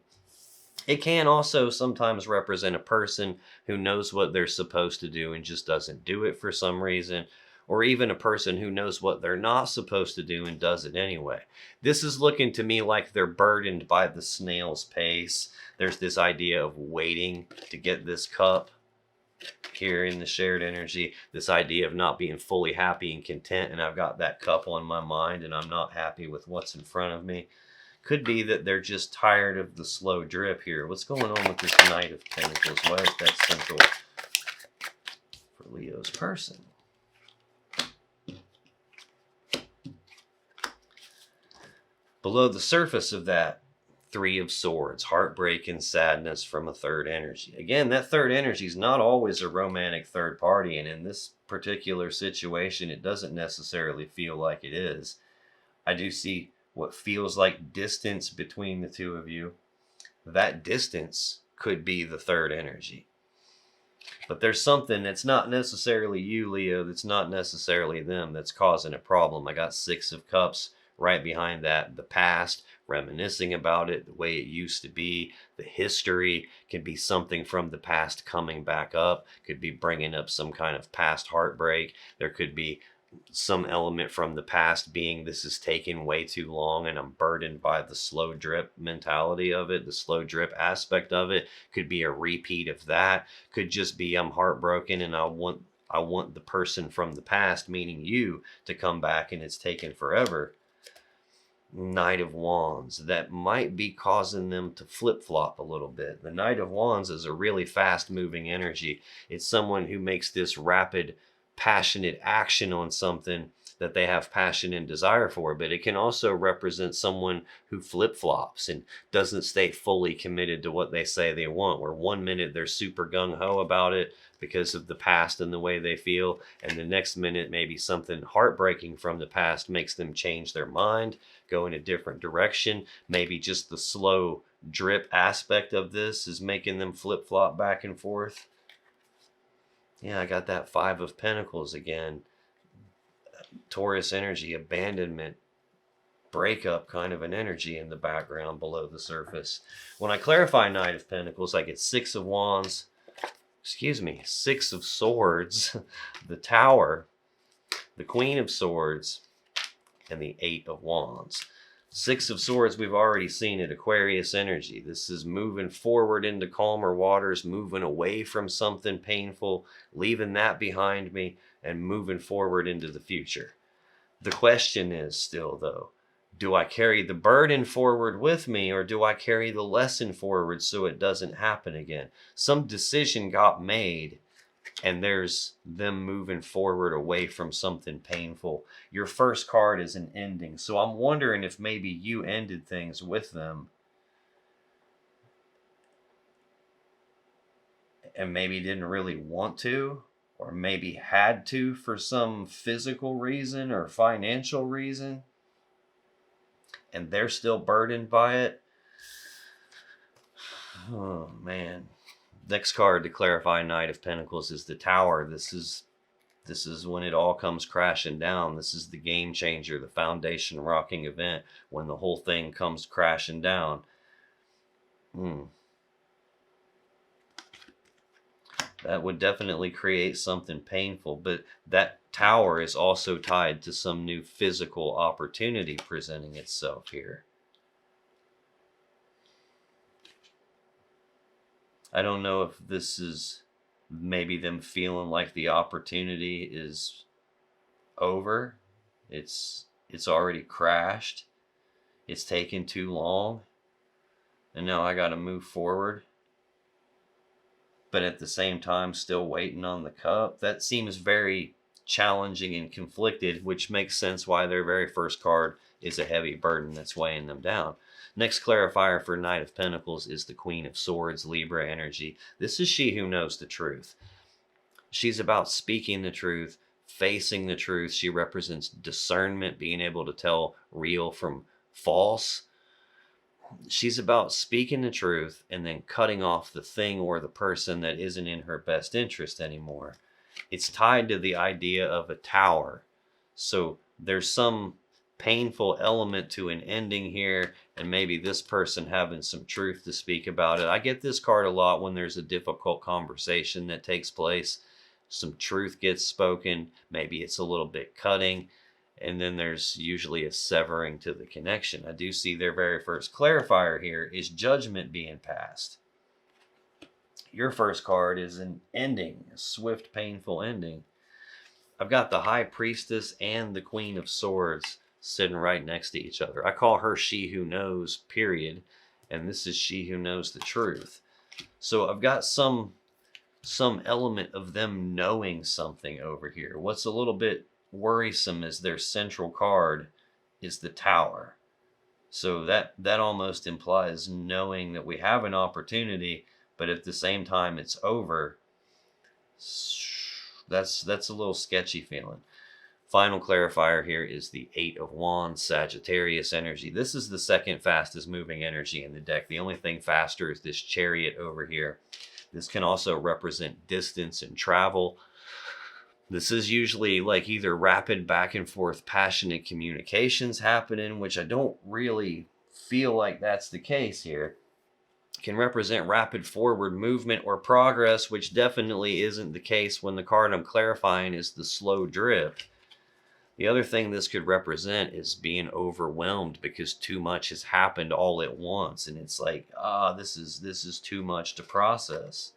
It can also sometimes represent a person who knows what they're supposed to do and just doesn't do it for some reason, or even a person who knows what they're not supposed to do and does it anyway. This is looking to me like they're burdened by the snail's pace. There's this idea of waiting to get this cup here in the shared energy, this idea of not being fully happy and content, and I've got that cup on my mind and I'm not happy with what's in front of me. Could be that they're just tired of the slow drip here. What's going on with this Knight of Pentacles? Why is that central for Leo's person? Below the surface of that Three of Swords, heartbreak and sadness from a third energy. Again, that third energy is not always a romantic third party, and in this particular situation, it doesn't necessarily feel like it is. I do see what feels like distance between the two of you. That distance could be the third energy. But there's something that's not necessarily you, Leo, that's not necessarily them, that's causing a problem. I got Six of Cups right behind that. The past, reminiscing about it, the way it used to be, the history can be something from the past coming back up, could be bringing up some kind of past heartbreak. There could be some element from the past being this is taking way too long and I'm burdened by the slow drip mentality of it. The slow drip aspect of it could be a repeat of that. Could just be I'm heartbroken and I want the person from the past, meaning you, to come back and it's taken forever. Knight of Wands, that might be causing them to flip-flop a little bit. The Knight of Wands is a really fast-moving energy. It's someone who makes this rapid, passionate action on something that they have passion and desire for, but it can also represent someone who flip-flops and doesn't stay fully committed to what they say they want, where one minute they're super gung-ho about it because of the past and the way they feel, and the next minute maybe something heartbreaking from the past makes them change their mind, go in a different direction. Maybe just the slow drip aspect of this is making them flip-flop back and forth. Yeah, I got that Five of Pentacles again. Taurus energy, abandonment, breakup kind of an energy in the background below the surface. When I clarify Knight of Pentacles, I get Six of Wands, Six of Swords, the Tower, the Queen of Swords, and the Eight of Wands. Six of Swords, we've already seen it, Aquarius energy. This is moving forward into calmer waters, moving away from something painful, leaving that behind me, and moving forward into the future. The question is still, though, do I carry the burden forward with me, or do I carry the lesson forward so it doesn't happen again? Some decision got made, and there's them moving forward away from something painful. Your first card is an ending, so I'm wondering if maybe you ended things with them, and maybe didn't really want to, or maybe had to for some physical reason or financial reason, and they're still burdened by it. Oh man. Next card to clarify Knight of Pentacles is the Tower. This is when it all comes crashing down. This is the game changer, the foundation rocking event, when the whole thing comes crashing down. That would definitely create something painful, but that Tower is also tied to some new physical opportunity presenting itself here. I don't know if this is maybe them feeling like the opportunity is over. It's already crashed. It's taken too long. And now I got to move forward. But at the same time, still waiting on the cup. That seems very challenging and conflicted, which makes sense why their very first card is a heavy burden that's weighing them down. Next clarifier for Knight of Pentacles is the Queen of Swords, Libra energy. This is she who knows the truth. She's about speaking the truth, facing the truth. She represents discernment, being able to tell real from false. She's about speaking the truth and then cutting off the thing or the person that isn't in her best interest anymore. It's tied to the idea of a tower. So there's some painful element to an ending here, and maybe this person having some truth to speak about it. I get this card a lot when there's a difficult conversation that takes place. Some truth gets spoken. Maybe it's a little bit cutting, and then there's usually a severing to the connection. I do see their very first clarifier here is judgment being passed. Your first card is an ending, a swift, painful ending. I've got the High Priestess and the Queen of Swords sitting right next to each other. I call her she who knows, period. And this is she who knows the truth. So I've got some element of them knowing something over here. What's a little bit worrisome is their central card is the Tower. So that almost implies knowing that we have an opportunity, but at the same time it's over. That's a little sketchy feeling. Final clarifier here is the Eight of Wands, Sagittarius energy. This is the second fastest moving energy in the deck. The only thing faster is this Chariot over here. This can also represent distance and travel. This is usually like either rapid back and forth passionate communications happening, which I don't really feel like that's the case here. Can represent rapid forward movement or progress, which definitely isn't the case when the card I'm clarifying is the slow drip. The other thing this could represent is being overwhelmed because too much has happened all at once, and it's like, this is too much to process.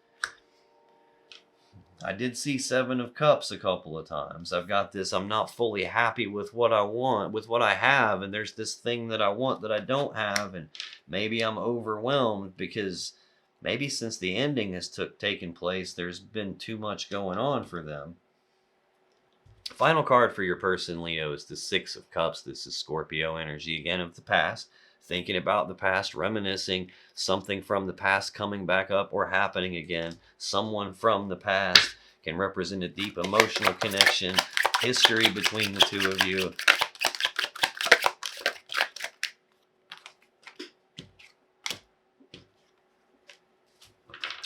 I did see Seven of Cups a couple of times. I've got this, I'm not fully happy with what I want, with what I have, and there's this thing that I want that I don't have, and maybe I'm overwhelmed because maybe since the ending has taken place, there's been too much going on for them. Final card for your person, Leo, is the Six of Cups. This is Scorpio energy, again, of the past. Thinking about the past, reminiscing, something from the past coming back up or happening again. Someone from the past can represent a deep emotional connection, history between the two of you.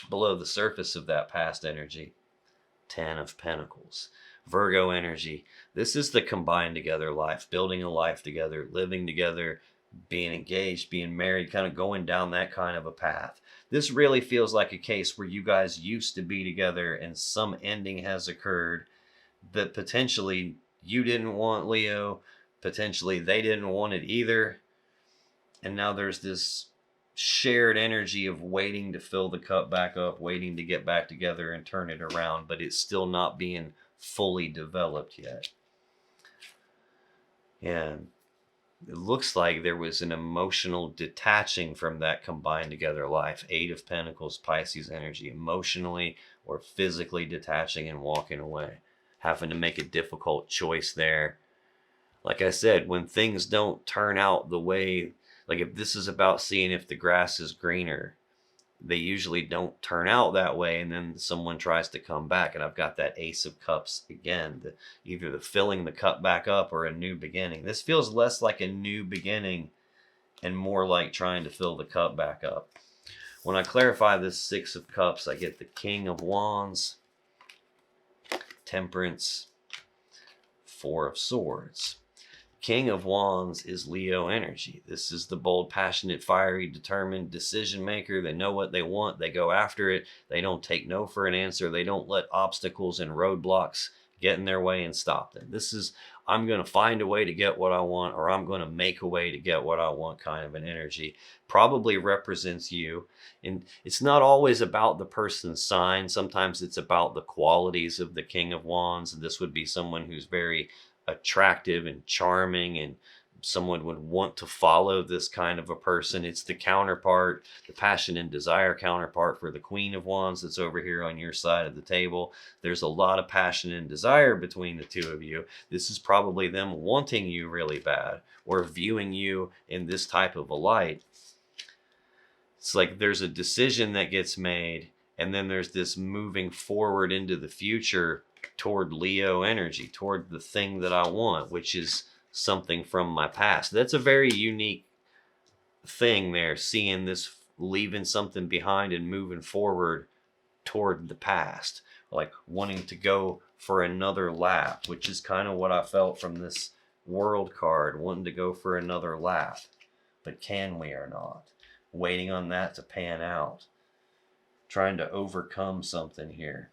Below the surface of that past energy, Ten of Pentacles. Virgo energy. This is the combined together life, building a life together, living together, being engaged, being married, kind of going down that kind of a path. This really feels like a case where you guys used to be together and some ending has occurred that potentially you didn't want, Leo. Potentially they didn't want it either. And now there's this shared energy of waiting to fill the cup back up, waiting to get back together and turn it around, but it's still not being fully developed yet. And it looks like there was an emotional detaching from that combined together life. Eight of Pentacles, Pisces energy, emotionally or physically detaching and walking away, having to make a difficult choice there. Like I said, when things don't turn out the way, like if this is about seeing if the grass is greener, they usually don't turn out that way, and then someone tries to come back, and I've got that Ace of Cups again, either the filling the cup back up or a new beginning. This feels less like a new beginning and more like trying to fill the cup back up. When I clarify this Six of Cups, I get the King of Wands, Temperance, Four of Swords. King of Wands is Leo energy. This is the bold, passionate, fiery, determined decision maker. They know what they want. They go after it. They don't take no for an answer. They don't let obstacles and roadblocks get in their way and stop them. This is, I'm going to find a way to get what I want, or I'm going to make a way to get what I want kind of an energy. Probably represents you. And it's not always about the person's sign. Sometimes it's about the qualities of the King of Wands. This would be someone who's very attractive and charming, and someone would want to follow this kind of a person. It's the counterpart, the passion and desire counterpart for the Queen of Wands that's over here on your side of the table. There's a lot of passion and desire between the two of you. This is probably them wanting you really bad or viewing you in this type of a light. It's like there's a decision that gets made, and then there's this moving forward into the future toward Leo energy, toward the thing that I want, which is something from my past. That's a very unique thing there, seeing this, leaving something behind and moving forward toward the past, like wanting to go for another lap, which is kind of what I felt from this World card, wanting to go for another lap. But can we or not? Waiting on that to pan out. Trying to overcome something here.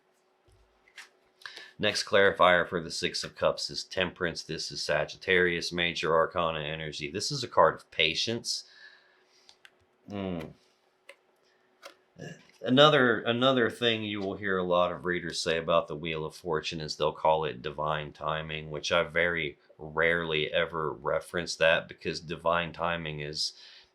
Next clarifier for the Six of Cups is Temperance. This is Sagittarius, Major Arcana energy. This is a card of patience. Another thing you will hear a lot of readers say about the Wheel of Fortune is they'll call it divine timing, which I very rarely ever reference that, because divine timing is,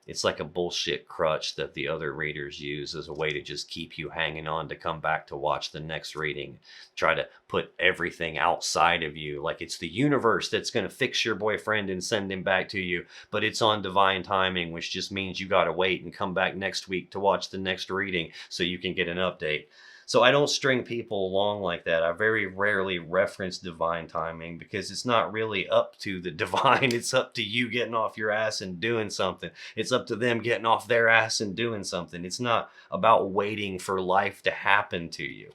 it's like a bullshit crutch that the other readers use as a way to just keep you hanging on to come back to watch the next reading. Try to put everything outside of you, like it's the universe that's going to fix your boyfriend and send him back to you, but it's on divine timing, which just means you got to wait and come back next week to watch the next reading so you can get an update. So I don't string people along like that. I very rarely reference divine timing because it's not really up to the divine. It's up to you getting off your ass and doing something. It's up to them getting off their ass and doing something. It's not about waiting for life to happen to you.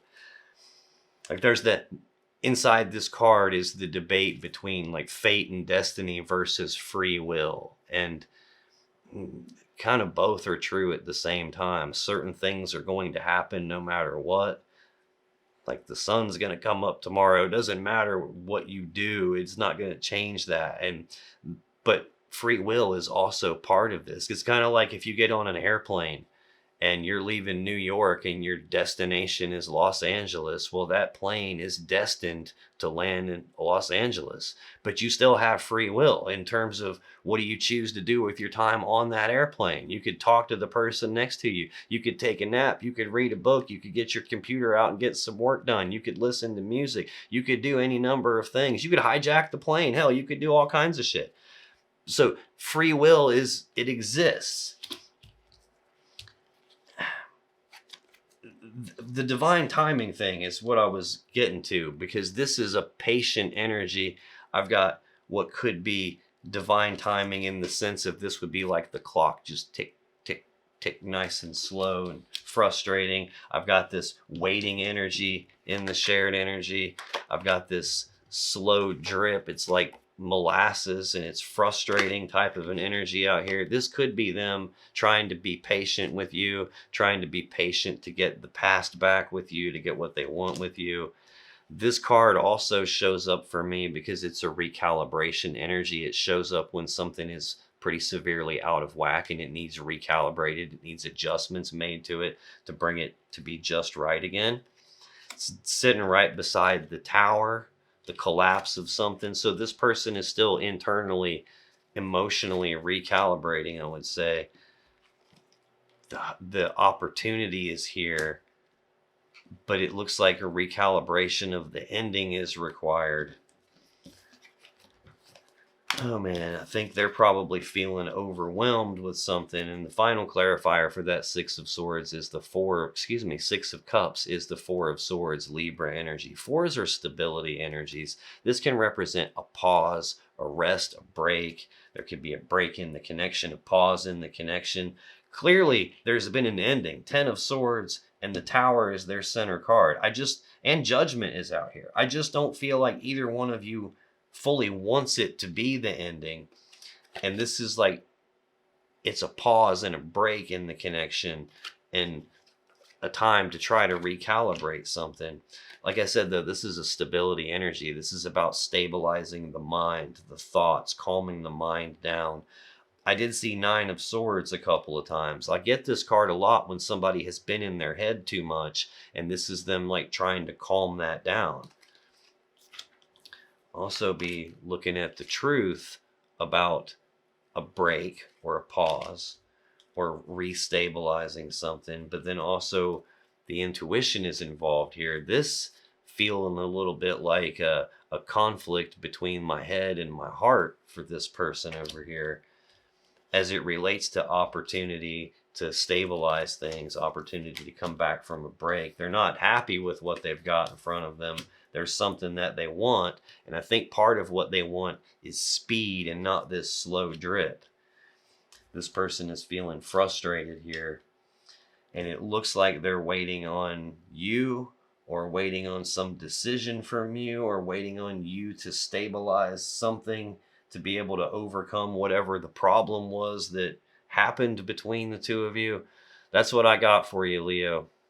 Like there's that, inside this card is the debate between like fate and destiny versus free will. And kind of both are true at the same time. Certain things are going to happen no matter what. Like the sun's going to come up tomorrow. It doesn't matter what you do. It's not going to change that. But free will is also part of this. It's kind of like if you get on an airplane and you're leaving New York and your destination is Los Angeles, well, that plane is destined to land in Los Angeles. But you still have free will in terms of what do you choose to do with your time on that airplane. You could talk to the person next to you. You could take a nap. You could read a book. You could get your computer out and get some work done. You could listen to music. You could do any number of things. You could hijack the plane. Hell, you could do all kinds of shit. So free will it exists. The divine timing thing is what I was getting to, because this is a patient energy. I've got what could be divine timing in the sense of this would be like the clock, just tick, tick, tick, nice and slow and frustrating. I've got this waiting energy in the shared energy. I've got this slow drip. It's like molasses and it's frustrating type of an energy out here. This could be them trying to be patient with you, trying to be patient to get the past back with you, to get what they want with you. This card also shows up for me because it's a recalibration energy. It shows up when something is pretty severely out of whack and it needs recalibrated. It needs adjustments made to it to bring it to be just right again. It's sitting right beside the tower, the collapse of something. So this person is still internally, emotionally recalibrating, I would say. The opportunity is here, but it looks like a recalibration of the ending is required. Oh man, I think they're probably feeling overwhelmed with something. And the final clarifier for that Six of Cups is the Four of Swords, Libra energy. Fours are stability energies. This can represent a pause, a rest, a break. There could be a break in the connection, a pause in the connection. Clearly, there's been an ending. 10 of Swords and the Tower is their center card. And Judgment is out here. I just don't feel like either one of you fully wants it to be the ending. And this is like, it's a pause and a break in the connection and a time to try to recalibrate something. Like I said, though, this is a stability energy. This is about stabilizing the mind, the thoughts, calming the mind down. I did see 9 of Swords a couple of times. I get this card a lot when somebody has been in their head too much, and this is them like trying to calm that down. Also be looking at the truth about a break or a pause or restabilizing something, but then also the intuition is involved here. This feeling a little bit like a conflict between my head and my heart for this person over here as it relates to opportunity to stabilize things, opportunity to come back from a break. They're not happy with what they've got in front of them. There's something that they want, and I think part of what they want is speed and not this slow drip. This person is feeling frustrated here, and it looks like they're waiting on you or waiting on some decision from you or waiting on you to stabilize something to be able to overcome whatever the problem was that happened between the two of you. That's what I got for you, Leo.